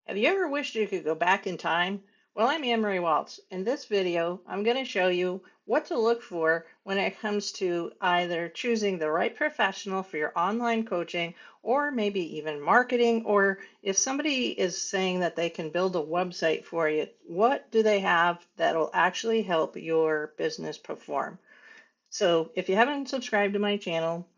Have you ever wished you could go back in time? Well, I'm Anne-Marie Waltz. In this video, I'm going to show you what to look for when it comes to either choosing the right professional for your online coaching or maybe even marketing, or if somebody is saying that they can build a website for you, what do they have that'll actually help your business perform? So if you haven't subscribed to my channel,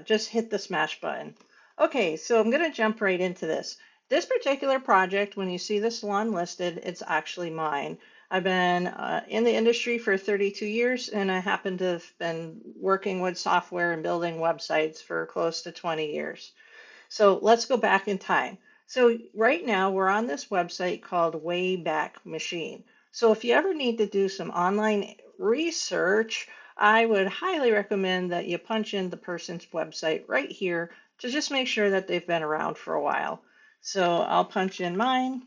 just hit the smash button. Okay, so I'm going to jump right into this. This particular project, when you see the salon listed, it's actually mine. I've been in the industry for 32 years, and I happen to have been working with software and building websites for close to 20 years. So let's go back in time. So right now we're on this website called Wayback Machine. So if you ever need to do some online research, I would highly recommend that you punch in the person's website right here to just make sure that they've been around for a while. So I'll punch in mine,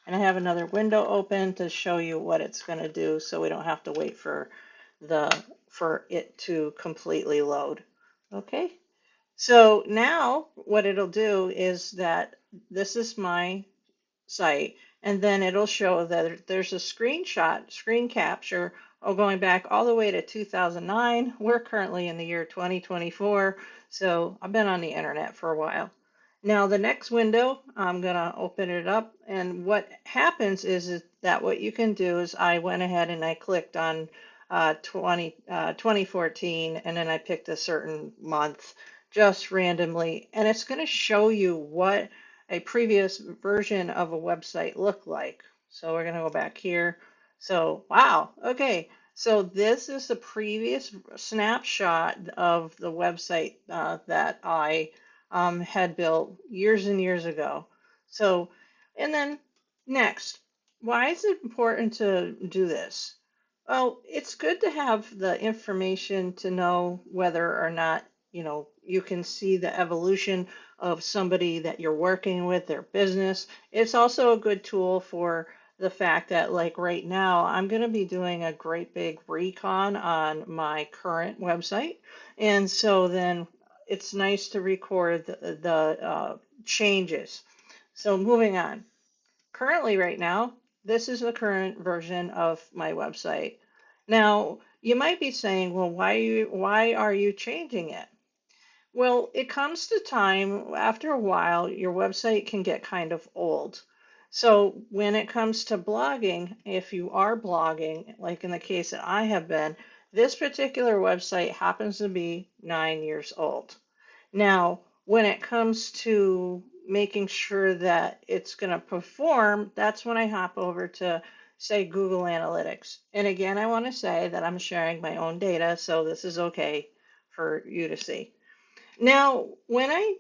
and I have another window open to show you what it's going to do so we don't have to wait for it to completely load. Okay? So now what it'll do is that this is my site, and then it'll show that there's a screen capture, going back all the way to 2009. We're currently in the year 2024, so I've been on the internet for a while. Now the next window, I'm gonna open it up, and what happens is that what you can do is I went ahead and I clicked on 2014, and then I picked a certain month just randomly, and it's going to show you what a previous version of a website looked like. So we're going to go back here. So, wow, okay. So this is the previous snapshot of the website that I had built years and years ago. So, and then next, why is it important to do this? Well, it's good to have the information to know whether or not, you can see the evolution of somebody that you're working with, their business. It's also a good tool for the fact that, like right now, I'm going to be doing a great big recon on my current website. And so then it's nice to record the changes. So moving on. Currently, right now, this is the current version of my website. Now, you might be saying, well, why are you changing it? Well, it comes to time after a while, your website can get kind of old. So when it comes to blogging, if you are blogging, like in the case that I have been, this particular website happens to be 9 years old. Now, when it comes to making sure that it's going to perform, that's when I hop over to, say, Google Analytics. And again, I want to say that I'm sharing my own data, so this is okay for you to see. Now, when I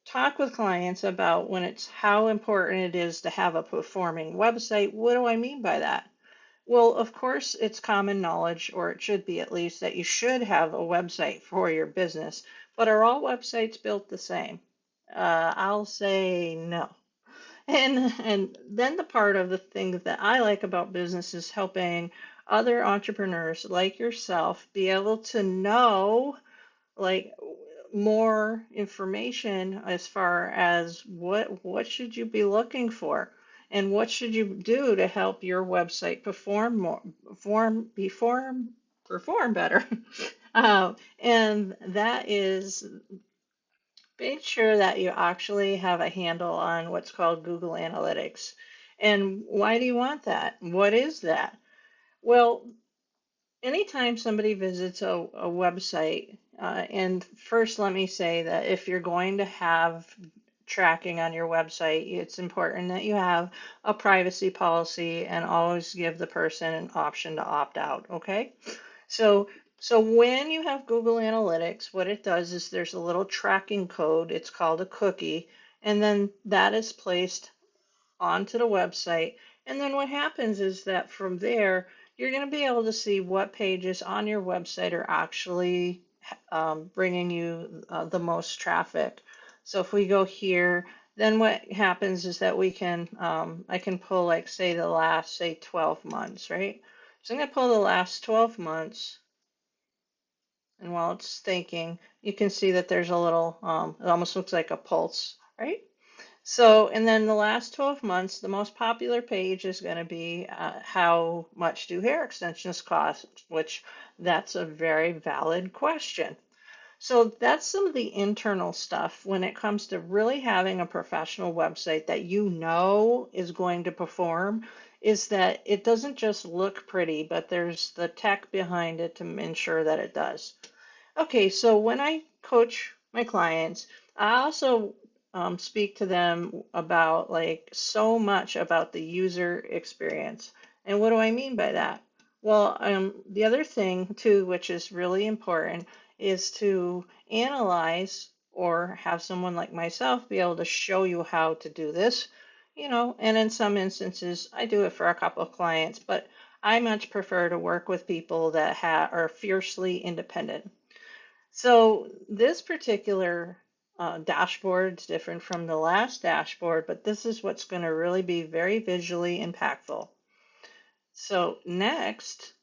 talk with clients about when it's how important it is to have a performing website, what do I mean by that? Well, of course, it's common knowledge, or it should be at least, that you should have a website for your business. But are all websites built the same? I'll say no. And then the part of the thing that I like about business is helping other entrepreneurs like yourself be able to know, like, more information as far as what should you be looking for, and what should you do to help your website perform better. And that is, make sure that you actually have a handle on what's called Google Analytics. And why do you want that? What is that? Well, anytime somebody visits a website, and first let me say that if you're going to have tracking on your website, it's important that you have a privacy policy and always give the person an option to opt out, okay? So, so when you have Google Analytics, what it does is there's a little tracking code, it's called a cookie, and then that is placed onto the website. And then what happens is that from there, you're going to be able to see what pages on your website are actually bringing you the most traffic. So if we go here, then what happens is that I can pull, like, say, the last, say, 12 months, right? So I'm going to pull the last 12 months. And while it's thinking, you can see that there's a little, it almost looks like a pulse, right? So, and then the last 12 months, the most popular page is going to be how much do hair extensions cost, which that's a very valid question. So that's some of the internal stuff when it comes to really having a professional website that you know is going to perform, is that it doesn't just look pretty, but there's the tech behind it to ensure that it does. Okay, so when I coach my clients, I also speak to them about like so much about the user experience. And what do I mean by that? Well, the other thing too, which is really important, is to analyze or have someone like myself be able to show you how to do this. And in some instances, I do it for a couple of clients, but I much prefer to work with people that are fiercely independent. So this particular dashboard is different from the last dashboard, but this is what's going to really be very visually impactful. So next,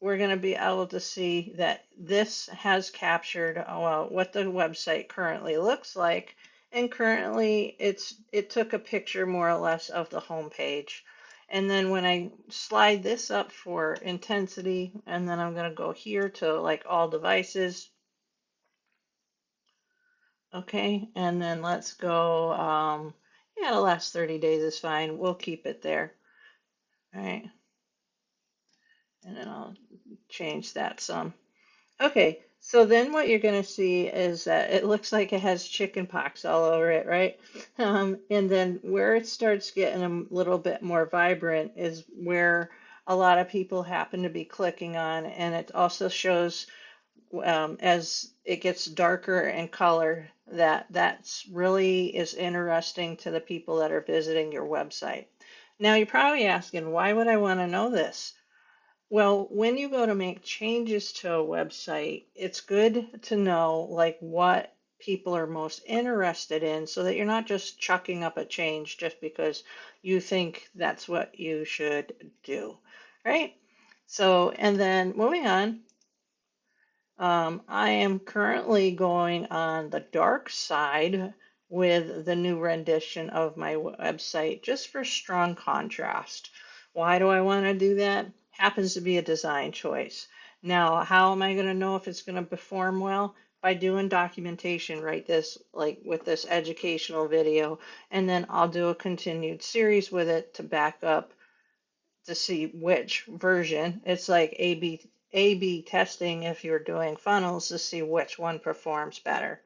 we're going to be able to see that this has captured what the website currently looks like. And currently, it took a picture more or less of the home page. And then when I slide this up for intensity, and then I'm going to go here to like all devices. Okay, and then let's go, yeah, the last 30 days is fine. We'll keep it there. All right, and then I'll change that some. Okay, so then what you're going to see is that it looks like it has chicken pox all over it, right? And then where it starts getting a little bit more vibrant is where a lot of people happen to be clicking on, and it also shows as it gets darker in color, that's really is interesting to the people that are visiting your website. Now you're probably asking, why would I want to know this? Well, when you go to make changes to a website, it's good to know like what people are most interested in so that you're not just chucking up a change just because you think that's what you should do, right? So, and then moving on, I am currently going on the dark side with the new rendition of my website just for strong contrast. Why do I want to do that? Happens to be a design choice. Now, how am I going to know if it's going to perform well? By doing documentation, right? This, like with this educational video, and then I'll do a continued series with it to back up to see which version. It's like A/B testing if you're doing funnels to see which one performs better.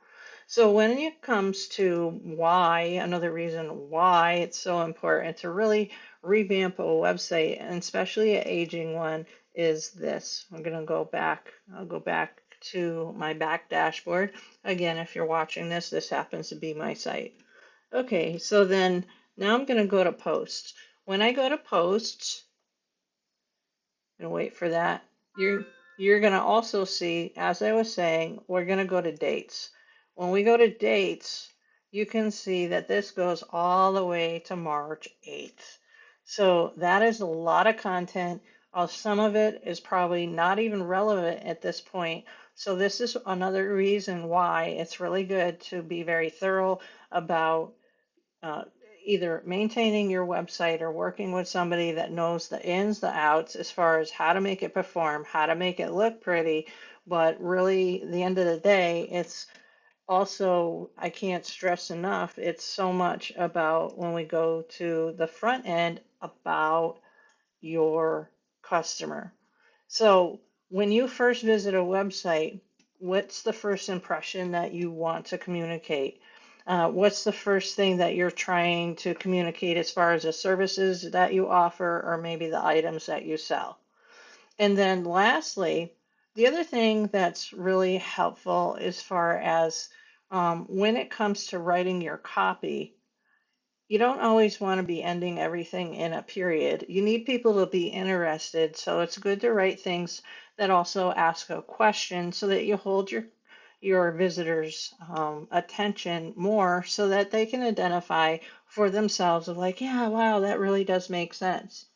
So when it comes to why, another reason why it's so important to really revamp a website, and especially an aging one, is this. I'm going to go back. I'll go back to my back dashboard. Again, if you're watching this, this happens to be my site. Okay, so then now I'm going to go to posts. When I go to posts, and wait for that. You're going to also see, as I was saying, we're going to go to dates. When we go to dates, you can see that this goes all the way to March 8th. So that is a lot of content. Some of it is probably not even relevant at this point. So this is another reason why it's really good to be very thorough about uh, either maintaining your website or working with somebody that knows the ins, the outs, as far as how to make it perform, how to make it look pretty. But really, at the end of the day, it's also, I can't stress enough, it's so much about when we go to the front end about your customer. So when you first visit a website, what's the first impression that you want to communicate? What's the first thing that you're trying to communicate as far as the services that you offer or maybe the items that you sell? And then lastly, the other thing that's really helpful as far as when it comes to writing your copy, you don't always want to be ending everything in a period. You need people to be interested, so it's good to write things that also ask a question so that you hold your visitors' attention more so that they can identify for themselves of like, yeah, wow, that really does make sense.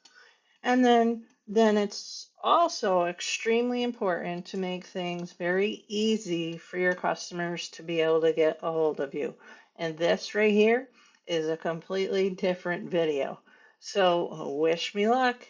And then it's also extremely important to make things very easy for your customers to be able to get a hold of you. And this right here is a completely different video. So wish me luck.